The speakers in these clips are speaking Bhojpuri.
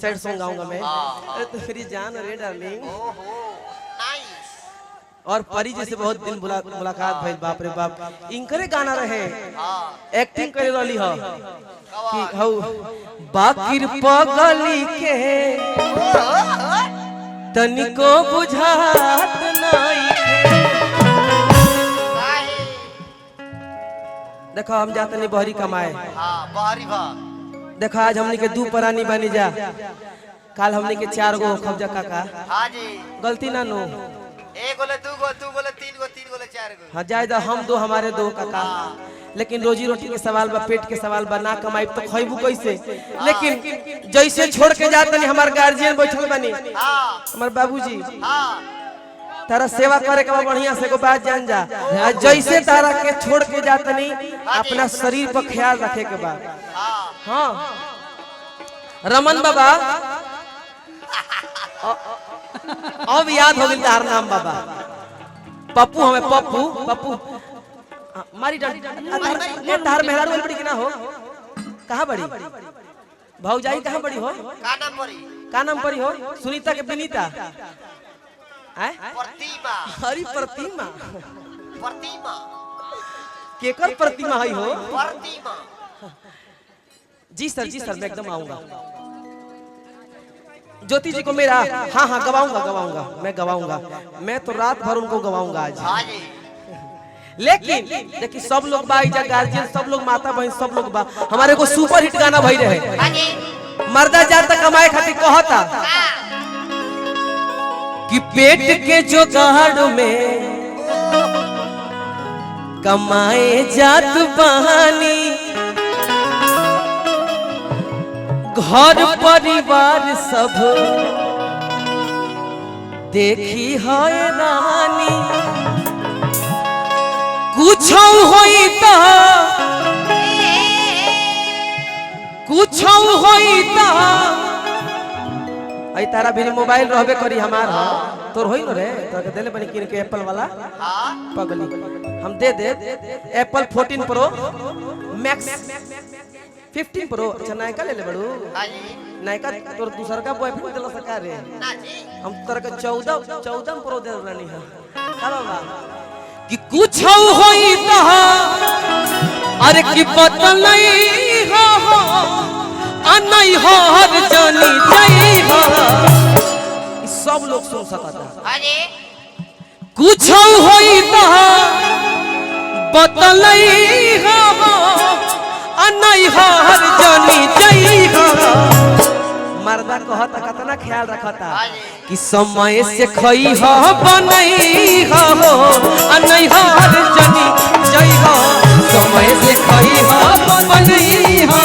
सैड सॉन्ग गाऊंगा मैं। अरे तो मेरी जान रे डार्लिंग। और परी जैसे बहुत दिन मुलाकात भइल, बाप रे बाप। इनकरे गाना रहे, एक्टिंग करे वाली हो कि हौ बाकिर पगली के तनिको बुझात नहीं। देखो हम जाते नहीं बहरी कमाए। बहरी भा देखो आज हमने के 2 परानी बनी जा, काल हमने के 4 गो खबजा काका। हां जी गलती ना नो, एक बोले 2 गो, 2 बोले 3 गो, 3 बोले 4 गो। हाँ जायदा हम 2 हमारे 2 काका। लेकिन रोजी रोटी के सवाल बा, पेट के सवाल बा, ना कमाई तो खइबू कैसे। लेकिन जैसे छोड़ के जात नहीं हमार गार्जियन बैठल बनी, हमार बाबूजी तारा सेवा करे के बढ़िया से को बात जान जा। जैसे तारा के छोड़ के जात नहीं अपना शरीर पर ख्याल रखे के बा। हाँ रमन बाबा अब याद हो गई तार नाम बाबा। पप्पू हमें पप्पू पप्पू मारी डांडी तार मेहरारू वाली बड़ी की ना हो। कहाँ बड़ी भौजाई, कहाँ बड़ी हो, का नाम परी? का नाम परी हो? सुनीता के विनीता प्रतिमा। हरी प्रतिमा। प्रतिमा केकर प्रतिमा है हो? प्रतिमा। जी सर मैं एकदम आऊंगा। ज्योति जी को मेरा हाँ हाँ गवाऊंगा मैं गवाऊंगा। मैं तो रात भर उनको गवाऊंगा आज। लेकिन देखिए सब लोग बा, गार्जियन सब लोग, माता बहन सब लोग बा। हमारे को सुपर हिट गाना भई रहे। मर्दा जाता कमाए खातिर कहता कि पेट के जुगाड़ में कमाए जात बहानी, घर परिवार सब देखी है रानी। कुछ होई ता आई तारा भी मोबाइल रहबे करी हमार। तोर होई न रे, तोके देले बनी किन के एप्पल वाला। पगली हम दे एप्पल 14 प्रो मैक्स 15 प्रो। अच्छा नायका ले ले बड़ू। नायका तोर दूसर का बॉयफ्रेंड देला सरकार रे ना जी। हम तोरा के 14 प्रो दे रानी है का बाबा। कि कुछ होई ता अरे की पता नहीं हो अनई हो हर जानी जाई हो। सब लोग सुन सकता। अरे कुछ होई ता बतलई हो अनई हो हर जानी जाई हो। मर्दा कहता कितना ख्याल रखता कि समय से खई हो बनई हो अनई हो हर जानी जाई हो। समय से खई हो बनई हो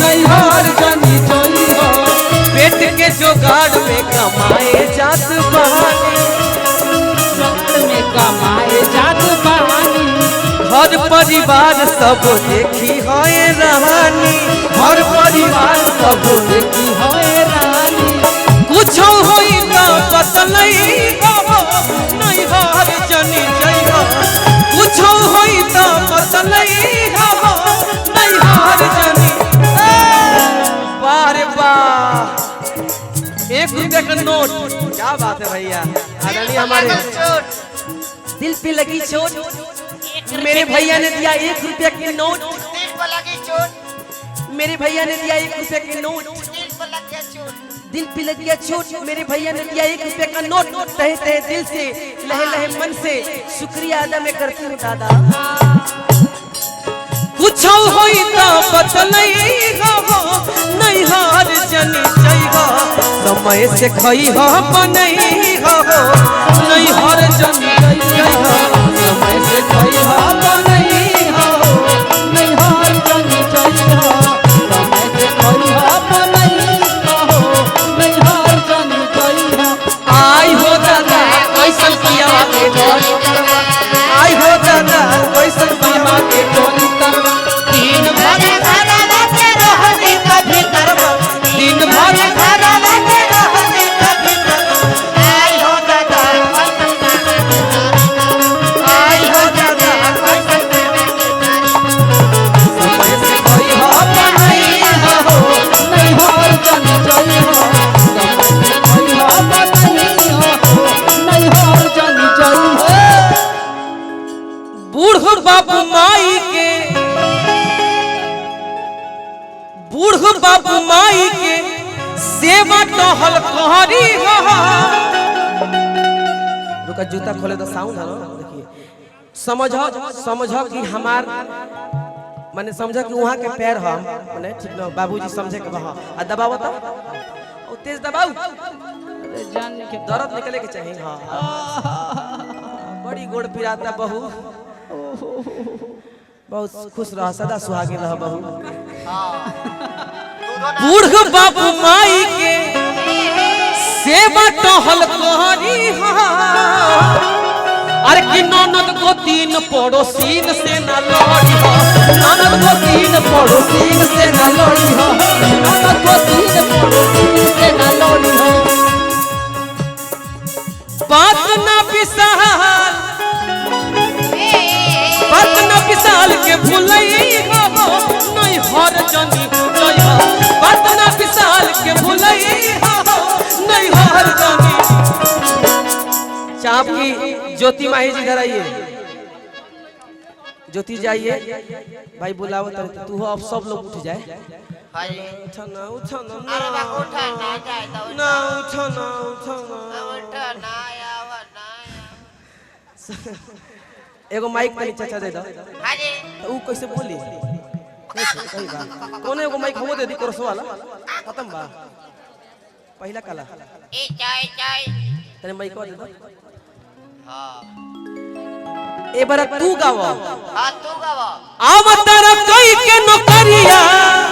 नहीं हो हर जानी जाई हो। पेट के जुगाड़ में कमाए जात बहानी, में कमाए जात बहानी। घर परिवार सब देखी है रानी, घर परिवार सब देखी है रानी। कुछ होई ना बतलई हो नहीं हो हर जानी जाई हो। कुछ होई ना बतलई हो नहीं हो हर जानी। बारे वाह 1 रुपये का नोट, क्या बात है भैया। आदरणीय हमारे दिल पे लगी चोट। मेरे भैया ने दिया 1 रुपये की नोट। दिल पर लगी चोट। मेरे भैया ने दिया 1 रुपये की नोट। दिल पर लग गया चोट। दिल पे लग गया चोट। मेरे भैया ने दिया 1 रुपये का नोट। तहे तहे दिल से लहे लहे मन से शुक्रिया अदा मैं करती हूँ दादा। कुछ होई ता बतलई हो नहीं हार जानी जाई हो। समय से खई हो बनई हो नहीं हार जानी जाई हो। समय से खई हो बनई हो नहीं हार जानी जाई हो। समय से खई हो बनई हो नहीं हार जानी जाई हो। आई हो दादा कैसन पिया के डोली, आई हो दादा कैसन पिया के डोली। दिन भर घरवा के रहनी कभी करवा, दिन भर घरवा के रहनी कभी करवा। आई हो दादा बाबू माई के सेवा टहल कहरी हो। रुका जूता खोले तो साउंड है ना, देखिए समझो कि हमार माने समझो कि वहाँ के पैर हम माने ठीक ना बाबूजी समझे के वहाँ आ दबाओ तो ओ तेज दबाओ, अरे जान के दर्द निकले के चाहिए। हाँ बड़ी गोड़ पिराता बहू, बहुत खुश रह सदा सुहागी रह बहू। बूढ़ बाबू माई के सेवा टहल कहरी हो। अरे कि ननद को तीन पड़ोसीन से न लड़ी हो, ननद को तीन पड़ोसीन से न लड़ी हो, ननद को तीन पड़ोसीन से न लड़ी हो। बात न विशाल के भूलई हो, नहीं हर जनी जई हो। बात न विशाल के भूलई हो, नहीं हर जनी। चाप की ज्योति माही जी इधर आइए, ज्योति जाइए भाई बुलाओ तू हो, अब सब लोग उठ जाए। उठा ना अरे बा उठा ना जाए तो ना उठा ना उठा ना आवा ना। एगो माइक पे चाचा दे दो। हां जी तो ऊ कैसे बोली सही बात कोने एगो माइक हमो दे दी कोरस वाला खत्म बा पहला काला ए चाय तने माइक दे दो। हां ए बार तू गावा। हां तू गावा। आवतर कोई के नौकरिया